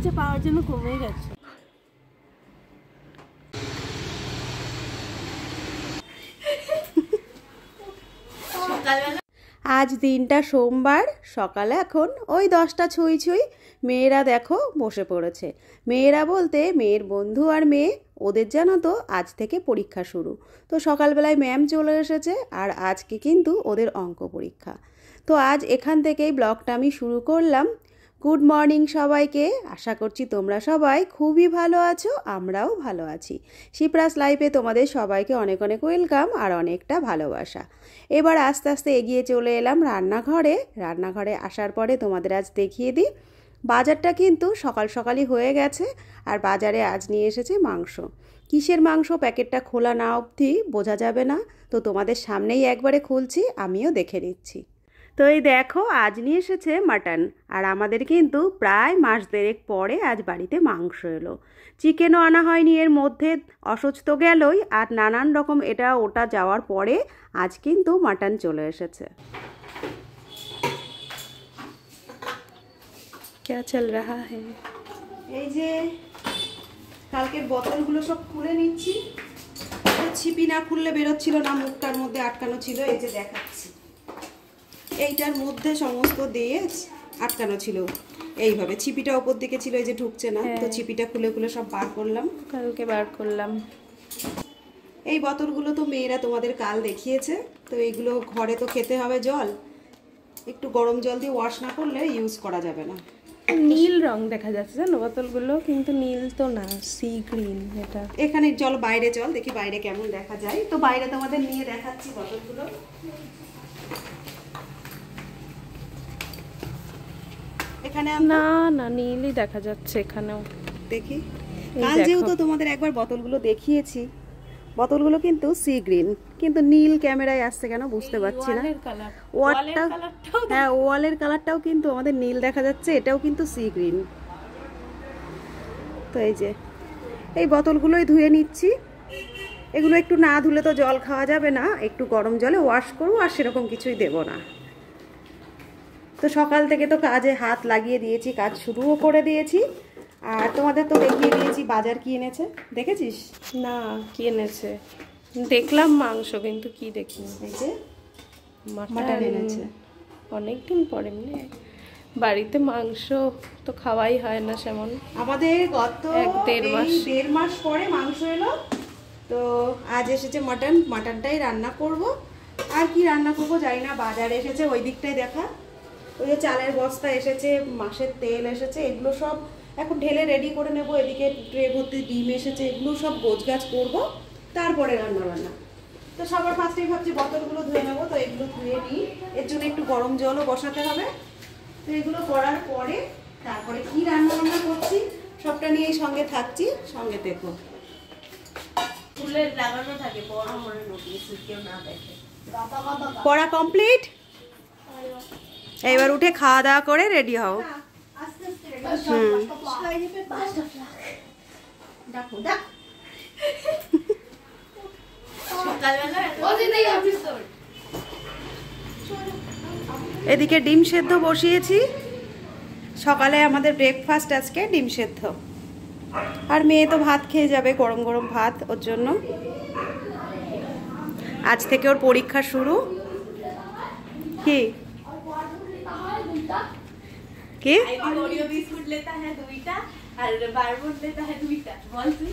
ইচ্ছে পাওয়ার জন্য কমে গেছে। আজ দিনটা সোমবার, সকালে এখন ওই 10টা ছুঁই ছুঁই। মেয়েরা দেখো বসে পড়েছে। মেয়েরা বলতে মেয়ের বন্ধু আর মেয়ে, ওদের জানো তো আজ থেকে পরীক্ষা শুরু। তো সকালবেলায় ম্যাম চলে এসেছে, আর আজকে কিন্তু ওদের অঙ্ক পরীক্ষা। তো আজ এখান থেকেই ব্লগটা আমি শুরু করলাম। গুড মর্নিং সবাইকে, আশা করছি তোমরা সবাই খুবই ভালো আছো, আমরাও ভালো আছি। শিপ্রাস লাইফে তোমাদের সবাইকে অনেক অনেক ওয়েলকাম আর অনেকটা ভালোবাসা। এবার আস্তে আস্তে এগিয়ে চলে এলাম রান্নাঘরে আসার পরে তোমাদের আজ দেখিয়ে দিই, বাজারটা কিন্তু সকাল সকালই হয়ে গেছে। আর বাজারে আজ নিয়ে এসেছে মাংস। কিসের মাংস প্যাকেটটা খোলা না অবধি বোঝা যাবে না, তো তোমাদের সামনেই একবারে খুলছি, আমিও দেখে নিচ্ছি। তো এই দেখো আজ নিয়ে এসেছে মাটন, আর আমাদের কিন্তু প্রায় মাস দেড়েক পরে আজ বাড়িতে মাংস এলো। চিকেনও আনা হয়নি এর মধ্যে, অসুস্থ তো গেলই, আর নানান রকম এটা ওটা যাওয়ার পরে আজ কিন্তু মাটন চলে এসেছে। क्या चल रहा है? এই যে কালকের বোতলগুলো সব খুলে নিচ্ছি। ছিপি না খুললে বেরোচ্ছিল না, মুখটার মধ্যে আটকানো ছিল। এই যে দেখাচ্ছি, এইটার মধ্যে সমস্ত দিয়ে আটকানো ছিল এইভাবে। ছিপিটা ওপর দিকে ছিল, এই যে ঢুকছে না, তো ছিপিটা খুলে খুলে সব বার করলাম, কালকে বার করলাম। এই বোতলগুলো তো মেয়েরা তোমাদের কাল দেখিয়েছে। তো এইগুলো ঘরে তো খেতে হবে জল, একটু গরম জল দিয়ে ওয়াশ না করলে ইউজ করা যাবে না। নীল রং দেখা যাচ্ছে জানো বোতলগুলো, কিন্তু নীল তো না, সি গ্রিন এটা। এখানে জল, বাইরে জল, দেখি বাইরে কেমন দেখা যায়। তো বাইরে তোমাদের নিয়ে দেখাচ্ছি বোতলগুলো। এখানে না না নীলই দেখা যাচ্ছে এখানেও। দেখি, কাল যেহেতু তোমাদের একবার বোতলগুলো দেখিয়েছি, বোতলগুলো কিন্তু সি গ্রিন, কিন্তু নীল ক্যামেরায় আসছে কেন বুঝতে পারছি না। ওয়ালটা, হ্যাঁ ওয়ালের কালারটাও কিন্তু আমাদের নীল দেখা যাচ্ছে, এটাও কিন্তু সি গ্রিন। তো এই যে এই বোতলগুলোই ধুয়ে নিচ্ছি। এগুলো একটু না ধুলে তো জল খাওয়া যাবে না, একটু গরম জলে ওয়াশ করবো, আর সেরকম কিছুই দেব না। তো সকাল থেকে তো কাজে হাত লাগিয়ে দিয়েছি, কাজ শুরুও করে দিয়েছি। আর তোমাদের তো দেখিয়ে দিয়েছি বাজার কি এনেছে, দেখেছিস? না কি এনেছে দেখলাম মাংস, কিন্তু কি দেখিনি। এই যে মাটন এনেছে। অনেকদিন পরে এমনি বাড়িতে মাংস তো খাওয়াই হয় না সেমন। আমাদের গত 1.5 মাস পরে মাংস এলো, তো আজ এসেছে মাটন। মাটনটাই রান্না করব, আর কি রান্না করবো জানি না। বাজার এসেছে ওই দিকটাই দেখা, ওই যে চালের বস্তা এসেছে, মাসের তেল এসেছে, এগুলো সব এখন ঢেলে রেডি করে নেব। এদিকে ট্রে ভর্তি ডিম এসেছে, এগুলো সব গোছগাছ করবো, তারপরে রান্না বান্না। তো সবার ফার্স্টেই ভাবছি বোতলগুলো ধুয়ে নেবো। তো এগুলো ধুয়ে নিই, এর জন্য একটু গরম জলও বসাতে হবে। তো এগুলো করার পরে তারপরে কি রান্না বান্না করছি সবটা নিয়েই সঙ্গে থাকছি, সঙ্গে দেখো। ফুলের লাগানো থাকে বড় করে নোটিস, কেউ না দেখে। পড়া কমপ্লিট, এবার উঠে খাওয়া দাওয়া করে রেডি হও। এদিকে ডিম সেদ্ধ বসিয়েছি। সকালে আমাদের ব্রেকফাস্ট আজকে ডিম সেদ্ধ, আর মেয়ে তো ভাত খেয়ে যাবে, গরম গরম ভাত ওর জন্য। আজ থেকে ওর পরীক্ষা শুরু। কি কি ओरियो बिस्कुट लेता है 2टा और बारबोट लेता है 2टा। बोल तू।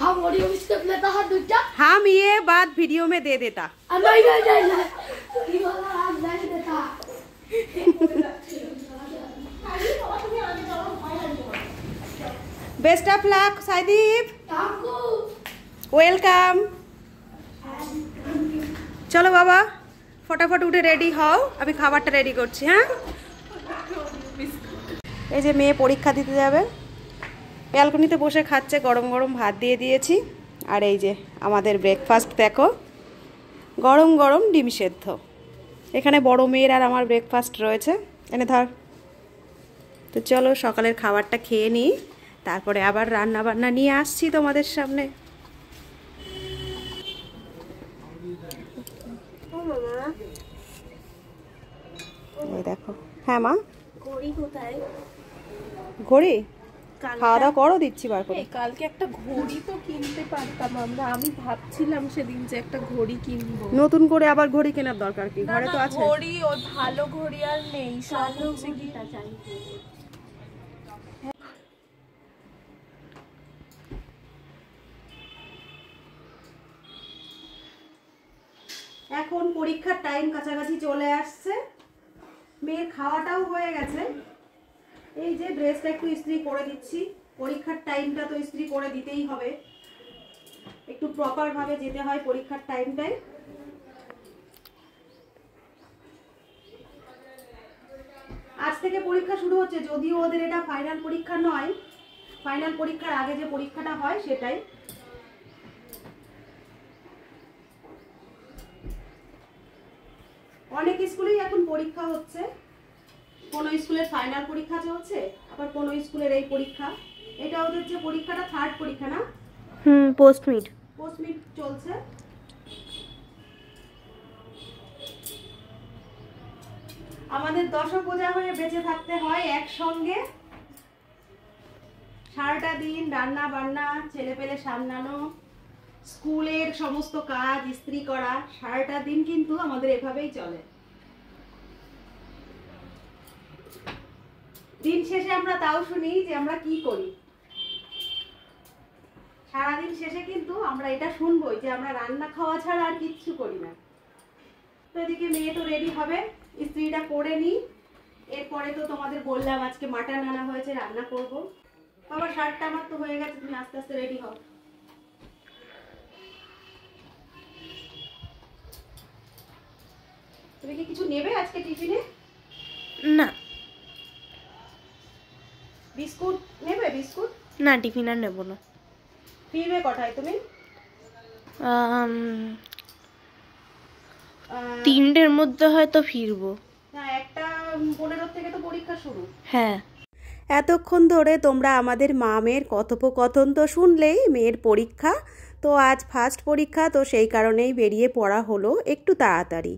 हम ओरियो बिस्कुट लेता है 2टा। हम ये बात वीडियो में दे देता। नहीं ये वाला आज नहीं देता। बेस्ट ऑफ लक साइदीप, आपको ওয়েলকাম। চলো বাবা ফটাফট উঠে রেডি হও, আমি খাবারটা রেডি করছি। হ্যাঁ, এই যে মেয়ে পরীক্ষা দিতে যাবে, ব্যালকনিতে বসে খাচ্ছে, গরম গরম ভাত দিয়ে দিয়েছি। আর এই যে আমাদের ব্রেকফাস্ট দেখো, গরম গরম ডিম সেদ্ধ। এখানে বড় মেয়ের আর আমার ব্রেকফাস্ট রয়েছে, এনে ধর। তো চলো সকালের খাবারটা খেয়ে নিই, তারপরে আবার রান্না বান্না নিয়ে আসছি তোমাদের সামনে। এই দেখো। হ্যাঁ মা, ঘড়ি কোথায়? ঘড়ি খাওয়া দাওয়া করো, দিচ্ছি বার করে। কালকে একটা ঘড়ি তো কিনতে পারতাম আমরা, আমি ভাবছিলাম সেদিন যে একটা ঘড়ি কিনবো। নতুন করে আবার ঘড়ি কেনার দরকার কি, ঘরে তো আছে। ঘড়ি ওই ভালো ঘড়ি আর নেই, সব হচ্ছে কি এখন পরীক্ষার টাইম কাছাকাছি চলে আসছে, মেয়ের খাওয়াটাও হয়ে গেছে। এই যে ড্রেসটা একটু ইস্ত্রি করে দিচ্ছি, পরীক্ষার টাইমটা তো ইস্ত্রি করে দিতেই হবে, একটু প্রপার ভাবে যেতে হয় পরীক্ষার টাইমটায়। আজ থেকে পরীক্ষা শুরু হচ্ছে, যদিও ওদের এটা ফাইনাল পরীক্ষা নয়, ফাইনাল পরীক্ষার আগে যে পরীক্ষাটা হয় সেটাই। অনেক স্কুলেই এখন পরীক্ষা হচ্ছে, কোনো স্কুলের ফাইনাল পরীক্ষা চলছে, আবার কোনো স্কুলের এই পরীক্ষা। এটা ওদের যে পরীক্ষাটা থার্ড পরীক্ষা না? পোস্ট মিড চলছে। আমাদের দশভুজা হয়ে বেঁচে থাকতে হয় একসঙ্গে, সারাটা দিন রান্না বান্না, ছেলে পেলে সামলানো, স্কুলের সমস্ত কাজ, ইস্ত্রি করা, সারাটা দিন কিন্তু আমাদের এভাবেই চলে। দিন শেষে আমরা তাও শুনি যে আমরা কি করি, সারাদিন শেষে কিন্তু আমরা এটা শুনবোই যে আমরা রান্না খাওয়া ছাড়া আর কিচ্ছু করি না। তো এদিকে মেয়ে তো রেডি হবে, ইস্ত্রিটা করে নি, এরপরে তো তোমাদের বললাম আজকে মাটন আনা হয়েছে, রান্না করব। বাবা শার্টটা আমার তো হয়ে গেছে, তুমি আস্তে আস্তে রেডি হও। তুমি কি কিছু নেবে আজকে টিফিনে? না বিস্কুট নেবে? বিস্কুট না, টিফিন আর নেবো না। ফিরবে কটায় তুমি? 3টের মধ্যে হয়তো ফিরবো। না, 1:15 থেকে তো পরীক্ষা শুরু। হ্যাঁ। এতক্ষণ ধরে তোমরা আমাদের মা মেয়ের কথোপকথন তো শুনলেই, মেয়ের পরীক্ষা তো আজ ফার্স্ট পরীক্ষা, তো সেই কারণেই বেরিয়ে পড়া হলো একটু তাড়াতাড়ি।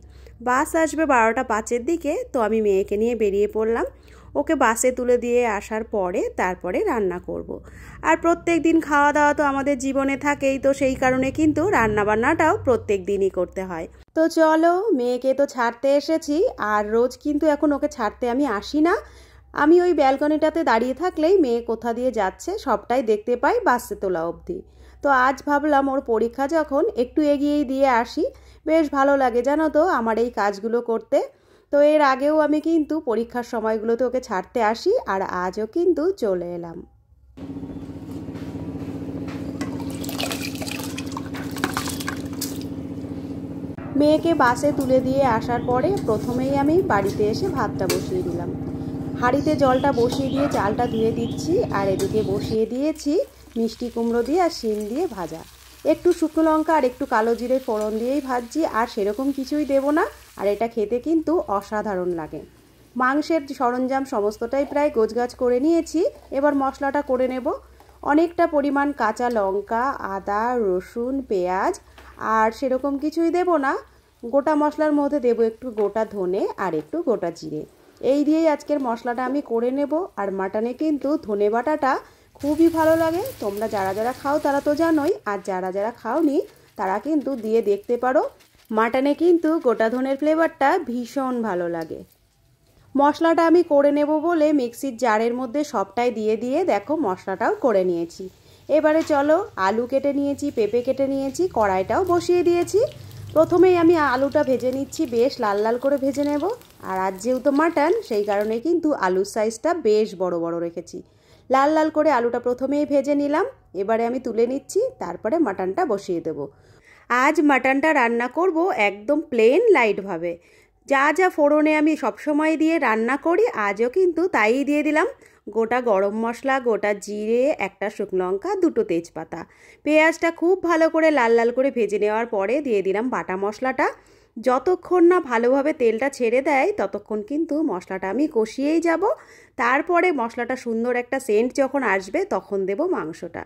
বাস আসবে 12টা 5-এর দিকে, তো আমি মেয়েকে নিয়ে বেরিয়ে পড়লাম। ওকে বাসে তুলে দিয়ে আসার পরে তারপরে রান্না করব। আর প্রত্যেক দিন খাওয়া দাওয়া তো আমাদের জীবনে থাকেই, তো সেই কারণে কিন্তু রান্নাবান্নাটাও প্রত্যেক দিনই করতে হয়। তো চলো, মেয়েকে তো ছাড়তে এসেছি, আর রোজ কিন্তু এখন ওকে ছাড়তে আমি আসি না। আমি ওই ব্যালকনিটাতে দাঁড়িয়ে থাকলেই মেয়ে কোথা দিয়ে যাচ্ছে সবটাই দেখতে পাই বাসে তোলা অবধি। তো আজ ভাবলাম ওর পরীক্ষা যখন, একটু এগিয়েই দিয়ে আসি, বেশ ভালো লাগে জানো তো আমার এই কাজগুলো করতে। তো এর আগেও আমি কিন্তু পরীক্ষার সময়গুলোতে ওকে ছাড়তে আসি, আর আজও কিন্তু চলে এলাম। মেয়েকে বাসে তুলে দিয়ে আসার পরে প্রথমেই আমি বাড়িতে এসে ভাতটা বসিয়ে দিলাম। হাঁড়িতে জলটা বসিয়ে দিয়ে চালটা ধুয়ে দিচ্ছি, আর এদিকে বসিয়ে দিয়েছি মিষ্টি কুমড়ো দিয়ে আর শিম দিয়ে ভাজা। একটু শুকনো লঙ্কা আর একটু কালো জিরে ফোড়ন দিয়েই ভাজছি, আর সেরকম কিছুই দেবো না। আর এটা খেতে কিন্তু অসাধারণ লাগে। মাংসের সরঞ্জাম সমস্তটাই প্রায় গোছগাছ করে নিয়েছি, এবার মশলাটা করে নেব। অনেকটা পরিমাণ কাঁচা লঙ্কা, আদা, রসুন, পেঁয়াজ, আর সেরকম কিছুই দেব না। গোটা মশলার মধ্যে দেব একটু গোটা ধনে আর একটু গোটা জিরে। এই দিয়েই আজকের মশলাটা আমি করে নেব। আর মাটনে কিন্তু ধনে বাটাটা খুবই ভালো লাগে, তোমরা যারা যারা খাও তারা তো জানোই, আর যারা যারা খাওনি তারা কিন্তু দিয়ে দেখতে পারো। মাটনে কিন্তু গোটা ধনের ফ্লেভারটা ভীষণ ভালো লাগে। মশলাটা আমি করে নেব বলে মিক্সির জারের মধ্যে সবটাই দিয়ে দিয়ে দেখো মশলাটাও করে নিয়েছি। এবারে চলো, আলু কেটে নিয়েছি, পেঁপে কেটে নিয়েছি, কড়াইটাও বসিয়ে দিয়েছি। প্রথমেই আমি আলুটা ভেজে নিচ্ছি, বেশ লাল লাল করে ভেজে নেব। আর আজ যেহেতু মাটন, সেই কারণে কিন্তু আলুর সাইজটা বেশ বড় বড় রেখেছি। লাল লাল করে আলুটা প্রথমেই ভেজে নিলাম, এবারে আমি তুলে নিচ্ছি, তারপরে মাটনটা বসিয়ে দেব। আজ মাটনটা রান্না করব একদম প্লেন লাইটভাবে। যা যা ফোড়নে আমি সবসময় দিয়ে রান্না করি, আজও কিন্তু তাই দিয়ে দিলাম। গোটা গরম মশলা, গোটা জিরে, একটা শুকনো লঙ্কা, 2টো তেজপাতা। পেঁয়াজটা খুব ভালো করে লাল লাল করে ভেজে নেওয়ার পরে দিয়ে দিলাম বাটা মশলাটা। যতক্ষণ না ভালোভাবে তেলটা ছেড়ে দেয় ততক্ষণ কিন্তু মশলাটা আমি কষিয়েই যাব। তারপরে মশলাটা সুন্দর একটা সেন্ট যখন আসবে তখন দেব মাংসটা।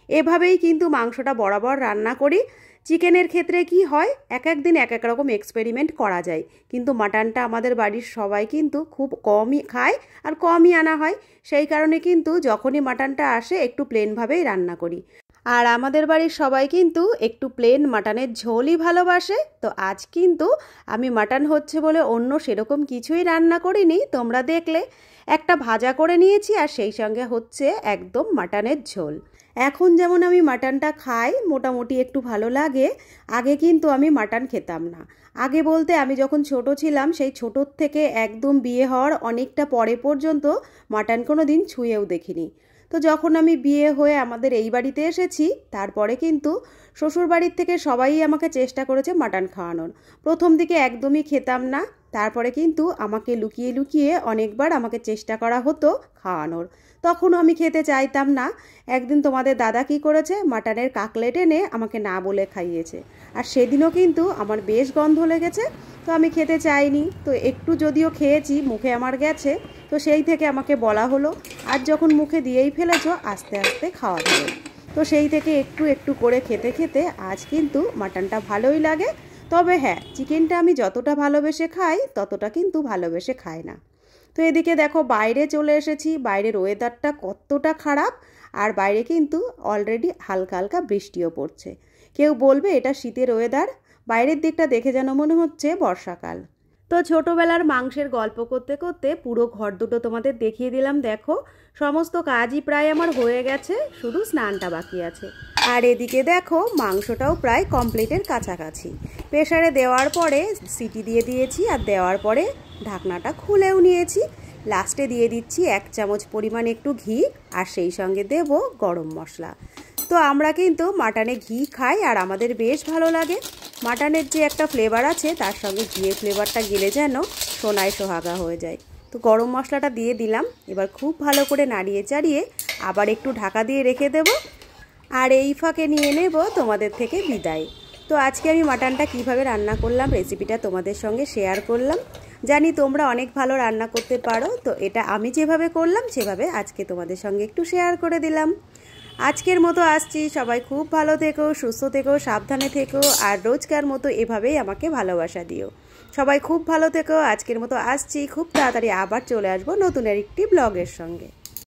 এভাবেই কিন্তু মাংসটা বরাবর রান্না করি। চিকেনের ক্ষেত্রে কি হয়, এক এক দিন এক এক রকম এক্সপেরিমেন্ট করা যায়, কিন্তু মাটনটা আমাদের বাড়ির সবাই কিন্তু খুব কমই খায় আর কমই আনা হয়। সেই কারণে কিন্তু যখনই মাটনটা আসে একটু প্লেনভাবেই রান্না করি। আর আমাদের বাড়ির সবাই কিন্তু একটু প্লেন মাটনের ঝোলই ভালোবাসে। তো আজ কিন্তু আমি মাটন হচ্ছে বলে অন্য সেরকম কিছুই রান্না করিনি, তোমরা দেখলে একটা ভাজা করে নিয়েছি আর সেই সঙ্গে হচ্ছে একদম মাটনের ঝোল। এখন যেমন আমি মাটনটা খাই, মোটামুটি একটু ভালো লাগে, আগে কিন্তু আমি মাটন খেতাম না। আগে বলতে আমি যখন ছোট ছিলাম, সেই ছোটোর থেকে একদম বিয়ে হওয়ার অনেকটা পরে পর্যন্ত মাটন কোনো দিন ছুঁয়েও দেখিনি। তো যখন আমি বিয়ে হয়ে আমাদের এই বাড়িতে এসেছি, তারপরে কিন্তু শ্বশুর বাড়ির থেকে সবাই আমাকে চেষ্টা করেছে মাটন খাওয়ানোর। প্রথম দিকে একদমই খেতাম না, তারপরে কিন্তু আমাকে লুকিয়ে লুকিয়ে অনেকবার আমাকে চেষ্টা করা হতো খাওয়ানোর, তখনও আমি খেতে চাইতাম না। একদিন তোমাদের দাদা কি করেছে, মাটনের কাকলেট এনে আমাকে না বলে খাইয়েছে, আর সেদিনও কিন্তু আমার বেশ গন্ধ লেগেছে, তো আমি খেতে চাইনি। তো একটু যদিও খেয়েছি, মুখে আমার গেছে, তো সেই থেকে আমাকে বলা হলো আর যখন মুখে দিয়েই ফেলেছো আস্তে আস্তে খাওয়া যাবে। তো সেই থেকে একটু একটু করে খেতে খেতে আজ কিন্তু মাটনটা ভালোই লাগে। তবে হ্যাঁ, চিকেনটা আমি যতটা ভালোবেসে খাই ততটা কিন্তু ভালোবেসে খাই না। তো এদিকে দেখো বাইরে চলে এসেছি, বাইরের ওয়েদারটা কতটা খারাপ, আর বাইরে কিন্তু অলরেডি হালকা হালকা বৃষ্টিও পড়ছে। কেউ বলবে এটা শীতের ওয়েদার, বাইরের দিকটা দেখে যেন মনে হচ্ছে বর্ষাকাল। তো ছোটোবেলার মাংসের গল্প করতে করতে পুরো ঘর দুটো তোমাদের দেখিয়ে দিলাম। দেখো সমস্ত কাজই প্রায় আমার হয়ে গেছে, শুধু স্নানটা বাকি আছে। আর এদিকে দেখো মাংসটাও প্রায় কমপ্লিটের কাছাকাছি। প্রেসারে দেওয়ার পরে সিটি দিয়ে দিয়েছি, আর দেওয়ার পরে ঢাকনাটা খুলেও নিয়েছি। লাস্টে দিয়ে দিচ্ছি 1 চামচ পরিমাণ একটু ঘি, আর সেই সঙ্গে দেব গরম মশলা। তো আমরা কিন্তু মাটনে ঘি খাই আর আমাদের বেশ ভালো লাগে। মাটনের যে একটা ফ্লেভার আছে তার সঙ্গে ঘিয়ের ফ্লেভারটা গেলে যেন সোনায় সোহাগা হয়ে যায়। তো গরম মশলাটা দিয়ে দিলাম, এবার খুব ভালো করে নাড়িয়ে চাড়িয়ে আবার একটু ঢাকা দিয়ে রেখে দেব। আর এই ফাঁকে নিয়ে নেব তোমাদের থেকে বিদায়। তো আজকে আমি মাটনটা কিভাবে রান্না করলাম রেসিপিটা তোমাদের সঙ্গে শেয়ার করলাম। জানি তোমরা অনেক ভালো রান্না করতে পারো, তো এটা আমি যেভাবে করলাম সেভাবে আজকে তোমাদের সঙ্গে একটু শেয়ার করে দিলাম। আজকের মতো আসছি, সবাই খুব ভালো থেকো, সুস্থ থেকো, সাবধানে থেকো, আর রোজকার মতো এভাবেই আমাকে ভালোবাসা দিও। সবাই খুব ভালো থেকো। আজকের মতো আসছি, খুব তাড়াতাড়ি আবার চলে আসবো নতুন একটি ব্লগের সঙ্গে।